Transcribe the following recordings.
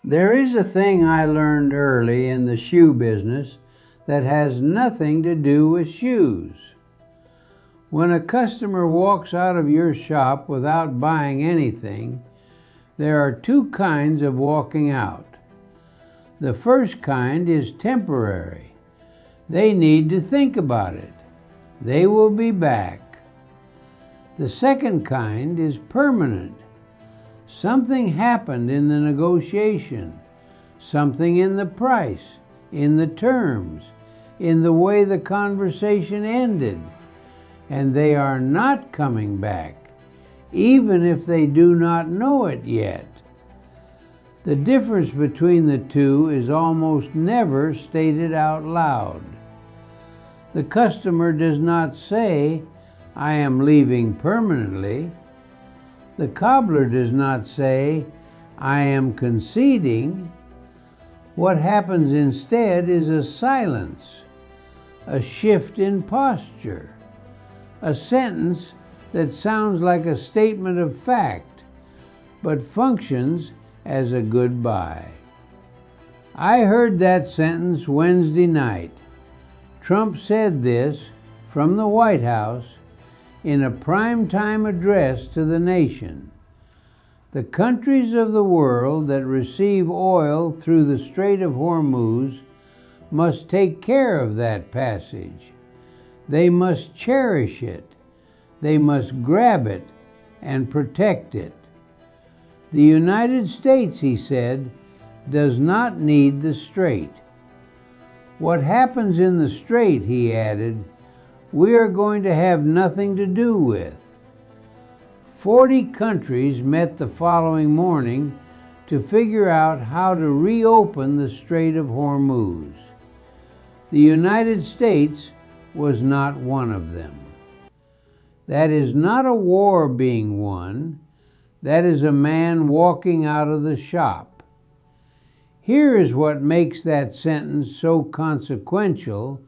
There is a thing I learned early in the shoe business that has nothing to do with shoes. When a customer walks out of your shop without buying anything, there are two kinds of walking out. The first kind is temporary. They need to think about it. They will be back. The second kind is permanent. Something happened in the negotiation, something in the price, in the terms, in the way the conversation ended, and they are not coming back, even if they do not know it yet. The difference between the two is almost never stated out loud. The customer does not say, "I am leaving permanently." The cobbler does not say, "I am conceding." What happens instead is a silence, a shift in posture, a sentence that sounds like a statement of fact, but functions as a goodbye. I heard that sentence Wednesday night. Trump said this from the White House in a primetime address to the nation. The countries of the world that receive oil through the Strait of Hormuz must take care of that passage. They must cherish it. They must grab it and protect it. The United States, he said, does not need the strait. What happens in the strait, he added, we are going to have nothing to do with. 40 countries met the following morning to figure out how to reopen the Strait of Hormuz. The United States was not one of them. That is not a war being won. That is a man walking out of the shop. Here is what makes that sentence so consequential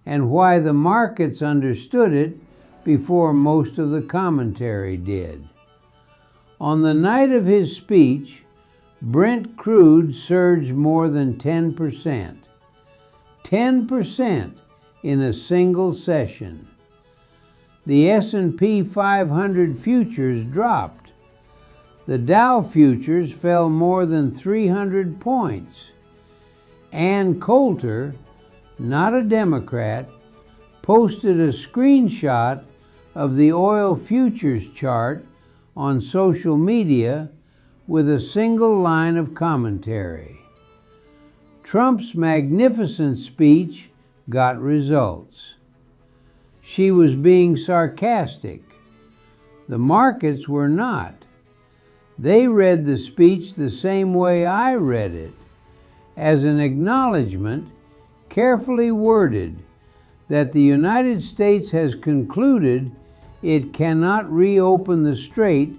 and why the markets understood it before most of the commentary did. On the night of his speech, Brent crude surged more than 10%. 10% in a single session. The S&P 500 futures dropped. The Dow futures fell more than 300 points. Ann Coulter, not a Democrat, posted a screenshot of the oil futures chart on social media with a single line of commentary. Trump's magnificent speech got results. She was being sarcastic. The markets were not. They read the speech the same way I read it, as an acknowledgement, carefully worded, that the United States has concluded it cannot reopen the strait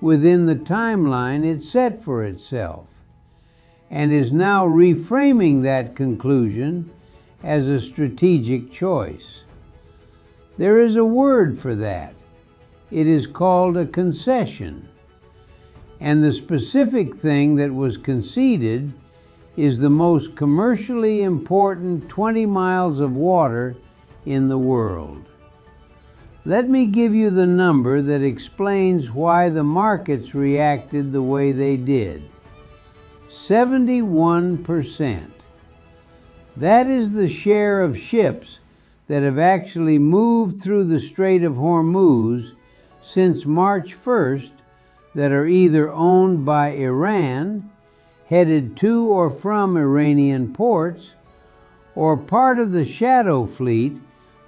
within the timeline it set for itself, and is now reframing that conclusion as a strategic choice. There is a word for that. It is called a concession. And the specific thing that was conceded is the most commercially important 20 miles of water in the world. Let me give you the number that explains why the markets reacted the way they did. 71%. That is the share of ships that have actually moved through the Strait of Hormuz since March 1st that are either owned by Iran, headed to or from Iranian ports, or part of the shadow fleet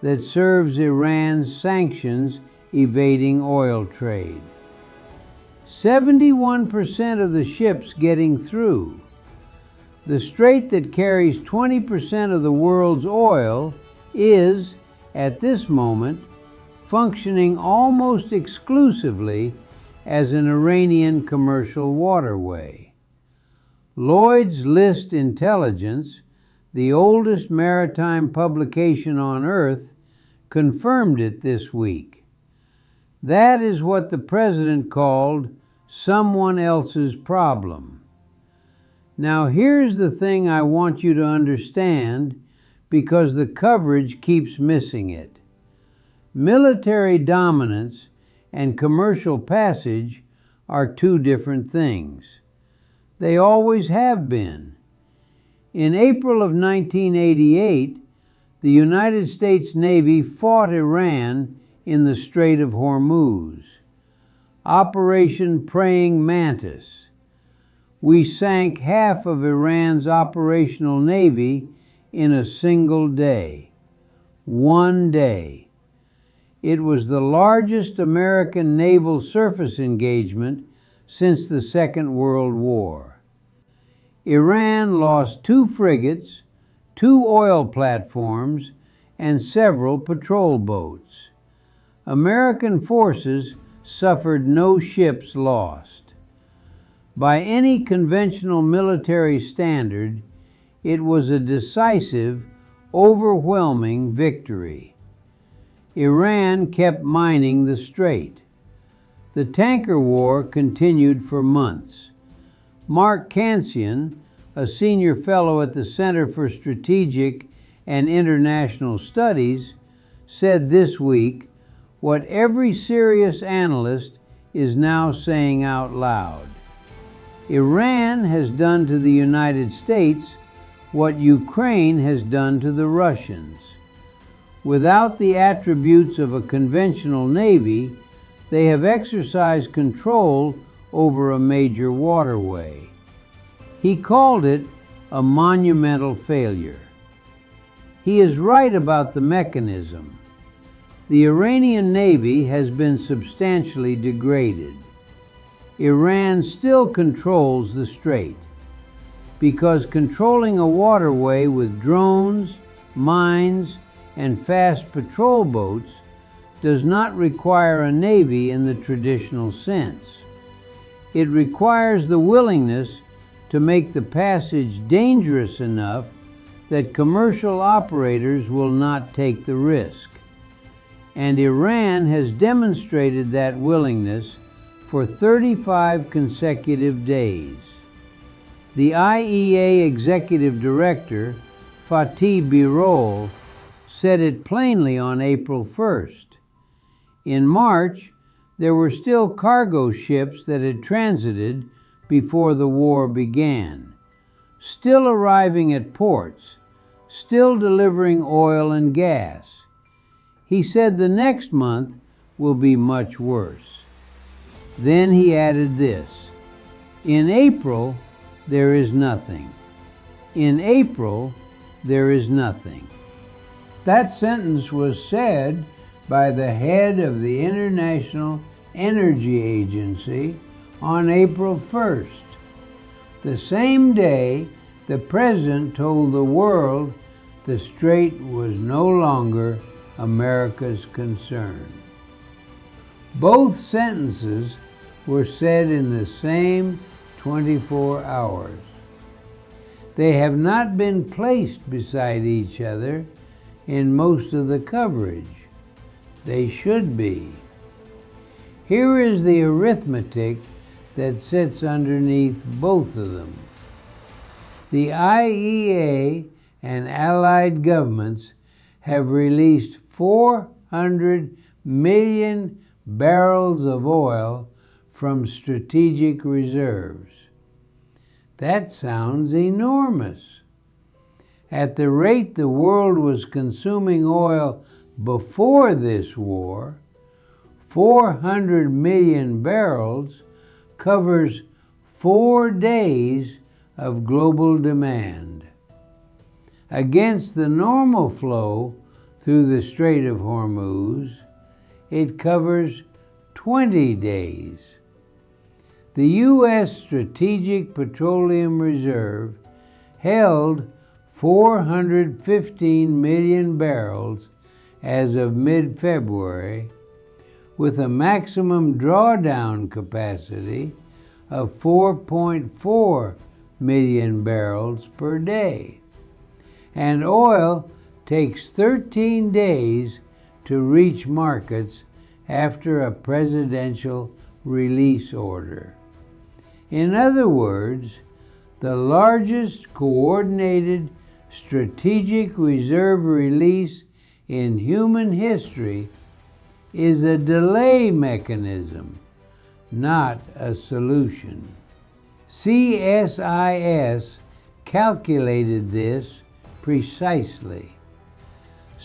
that serves Iran's sanctions evading oil trade. 71% of the ships getting through. The strait that carries 20% of the world's oil is, at this moment, functioning almost exclusively as an Iranian commercial waterway. Lloyd's List Intelligence, the oldest maritime publication on Earth, confirmed it this week. That is what the president called someone else's problem. Now here's the thing I want you to understand, because the coverage keeps missing it. Military dominance and commercial passage are two different things. They always have been. In April of 1988, the United States Navy fought Iran in the Strait of Hormuz. Operation Praying Mantis. We sank half of Iran's operational navy in a single day. One day. It was the largest American naval surface engagement since the Second World War. Iran lost 2 frigates, 2 oil platforms, and several patrol boats. American forces suffered no ships lost. By any conventional military standard, it was a decisive, overwhelming victory. Iran kept mining the strait. The tanker war continued for months. Mark Kansian, a senior fellow at the Center for Strategic and International Studies, said this week what every serious analyst is now saying out loud. Iran has done to the United States what Ukraine has done to the Russians. Without the attributes of a conventional navy, they have exercised control over a major waterway. He called it a monumental failure. He is right about the mechanism. The Iranian Navy has been substantially degraded. Iran still controls the strait, because controlling a waterway with drones, mines, and fast patrol boats does not require a navy in the traditional sense. It requires the willingness to make the passage dangerous enough that commercial operators will not take the risk. And Iran has demonstrated that willingness for 35 consecutive days. The IEA Executive Director, Fatih Birol, said it plainly on April 1st. In March, there were still cargo ships that had transited before the war began, still arriving at ports, still delivering oil and gas. He said the next month will be much worse. Then he added this: in April, there is nothing. In April, there is nothing. That sentence was said by the head of the International Energy Agency on April 1st. The same day, the President told the world the strait was no longer America's concern. Both sentences were said in the same 24 hours. They have not been placed beside each other in most of the coverage. They should be. Here is the arithmetic that sits underneath both of them. The IEA and allied governments have released 400 million barrels of oil from strategic reserves. That sounds enormous. At the rate the world was consuming oil before this war, 400 million barrels covers 4 days of global demand. Against the normal flow through the Strait of Hormuz, it covers 20 days. The U.S. Strategic Petroleum Reserve held 415 million barrels as of mid-February, with a maximum drawdown capacity of 4.4 million barrels per day. And oil takes 13 days to reach markets after a presidential release order. In other words, The largest coordinated strategic reserve release in human history is a delay mechanism, not a solution. CSIS calculated this precisely.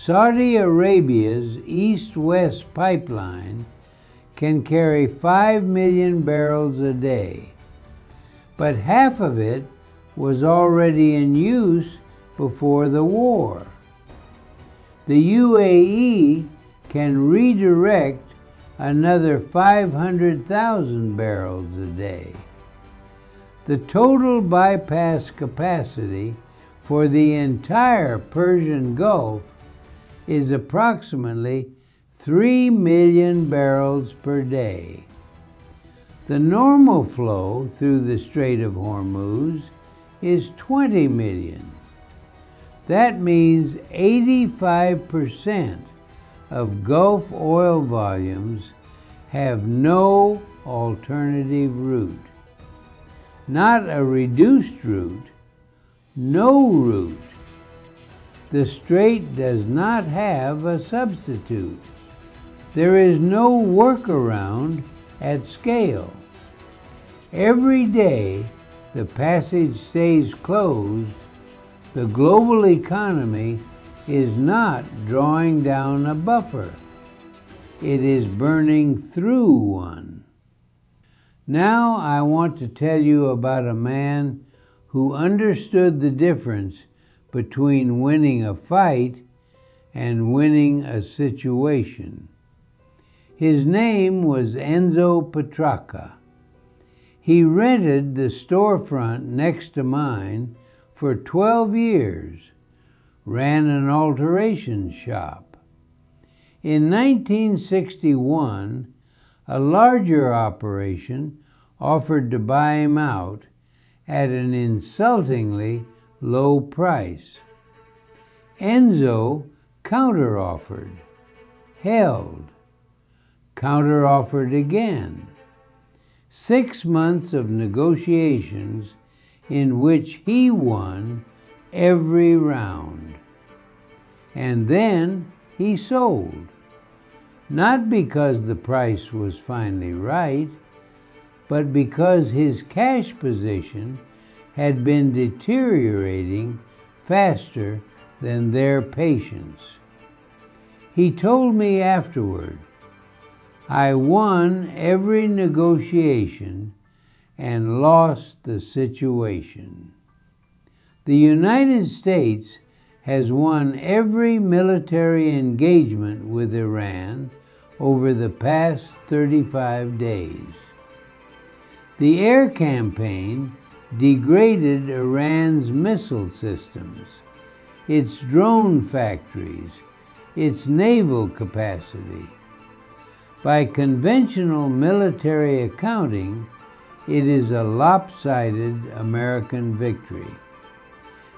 Saudi Arabia's east-west pipeline can carry 5 million barrels a day, but half of it was already in use before the war. The UAE can redirect another 500,000 barrels a day. The total bypass capacity for the entire Persian Gulf is approximately 3 million barrels per day. The normal flow through the Strait of Hormuz is 20 million. That means 85% of Gulf oil volumes have no alternative route. Not a reduced route, no route. The strait does not have a substitute. There is no workaround at scale. Every day the passage stays closed, the global economy is not drawing down a buffer. It is burning through one. Now I want to tell you about a man who understood the difference between winning a fight and winning a situation. His name was Enzo Petracca. He rented the storefront next to mine for 12 years, ran an alteration shop. In 1961, a larger operation offered to buy him out at an insultingly low price. Enzo counteroffered, held, counteroffered again. 6 months of negotiations in which he won every round. And then he sold, not because the price was finally right, but because his cash position had been deteriorating faster than their patience. He told me afterward, "I won every negotiation and lost the situation." The United States has won every military engagement with Iran over the past 35 days. The air campaign degraded Iran's missile systems, its drone factories, its naval capacity. By conventional military accounting, it is a lopsided American victory.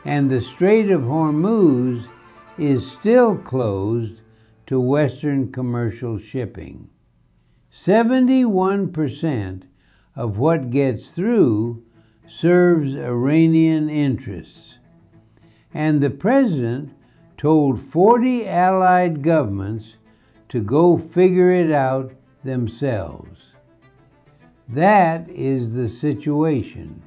And the Strait of Hormuz is still closed to Western commercial shipping. 71% of what gets through serves Iranian interests. And the president told 40 allied governments to go figure it out themselves. That is the situation.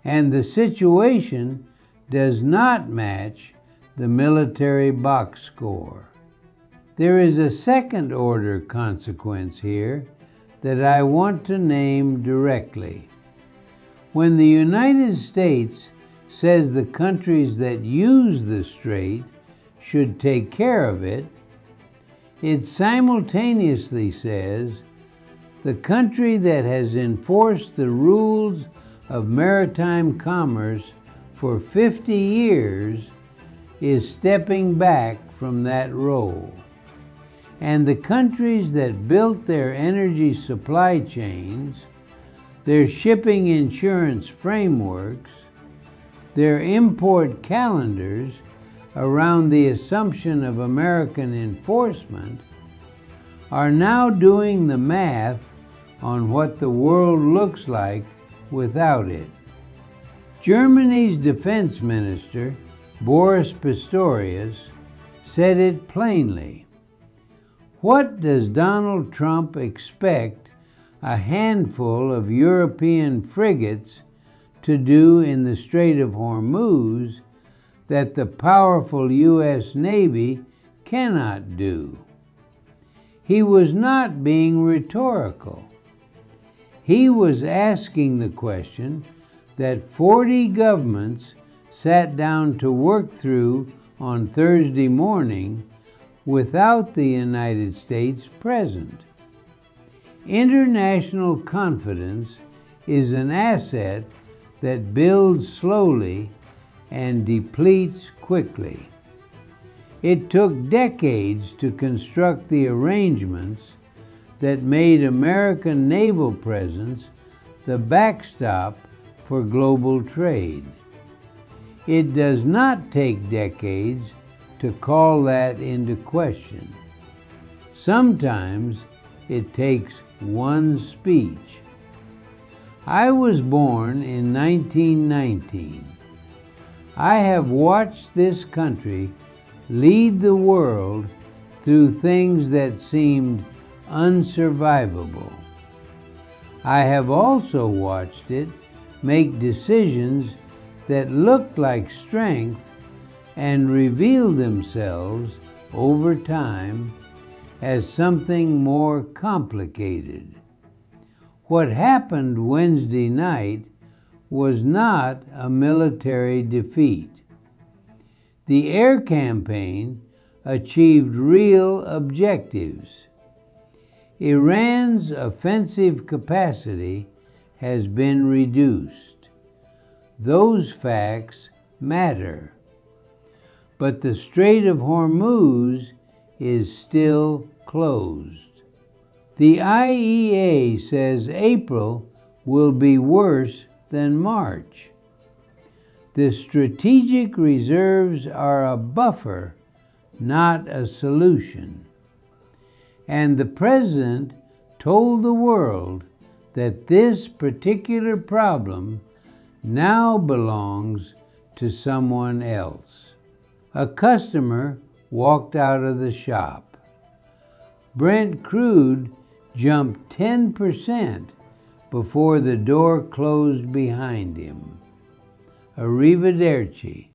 And the situation does not match the military box score. There is a second-order consequence here that I want to name directly. When the United States says the countries that use the strait should take care of it, it simultaneously says the country that has enforced the rules of maritime commerce for 50 years is stepping back from that role. And the countries that built their energy supply chains, their shipping insurance frameworks, their import calendars around the assumption of American enforcement, are now doing the math on what the world looks like without it. Germany's defense minister, Boris Pistorius, said it plainly. What does Donald Trump expect a handful of European frigates to do in the Strait of Hormuz that the powerful U.S. Navy cannot do? He was not being rhetorical. He was asking the question that 40 governments sat down to work through on Thursday morning without the United States present. International confidence is an asset that builds slowly and depletes quickly. It took decades to construct the arrangements that made American naval presence the backstop for global trade. It does not take decades to call that into question. Sometimes it takes one speech. I was born in 1919. I have watched this country lead the world through things that seemed unsurvivable. I have also watched it make decisions that looked like strength and revealed themselves over time as something more complicated. What happened Wednesday night was not a military defeat. The air campaign achieved real objectives. Iran's offensive capacity has been reduced. Those facts matter. But the Strait of Hormuz is still closed. The IEA says April will be worse than March. The strategic reserves are a buffer, not a solution. And the President told the world that this particular problem now belongs to someone else. A customer walked out of the shop. Brent crude jumped 10% before the door closed behind him. Arrivederci.